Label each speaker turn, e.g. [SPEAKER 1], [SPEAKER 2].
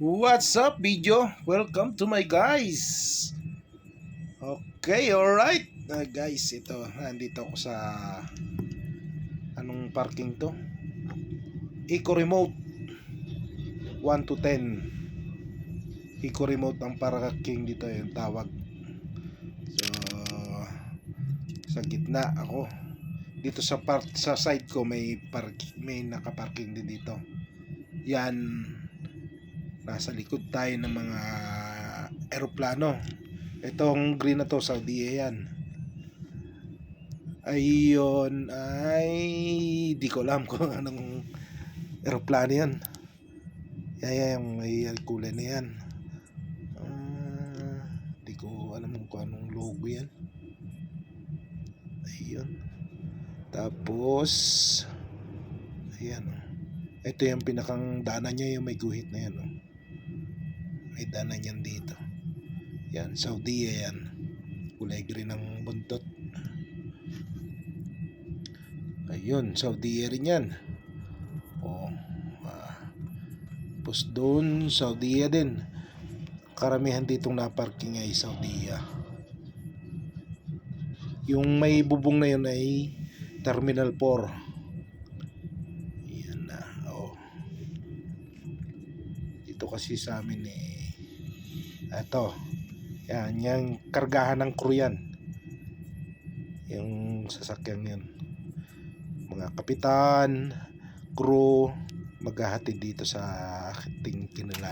[SPEAKER 1] What's up, video? Welcome to my guys. Okay, alright. Guys, ito, nandito ako sa anong parking to? Eco Remote 1 to 10. Eco Remote ang parking dito, yung tawag. So, sa gitna ako. Dito sa side ko may nakaparking din dito. Yan, nasa likod tayo ng mga eroplano. Itong green na to, Saudi yan. Ayun ay di ko alam kung anong eroplano yan. Yung may kulay na yan. Di ko alam kung anong logo yan. Ayun. Tapos ayan, ito yung pinakang daanan niya, yung may guhit na yan. May daanan yan dito. Yan, Saudi yan. Kulay green ng buntot. Ayun, Saudi rin yan. Tapos doon, Saudi din. Karamihan ditong naparking ay Saudi. Yung may bubong na yun ay Terminal 4. Yan na. Dito kasi sa amin ito. Yan, yung kargahan ng crew yan. Yung sasakyan yun. Mga kapitan, crew, maghahatid dito sa ating kinala.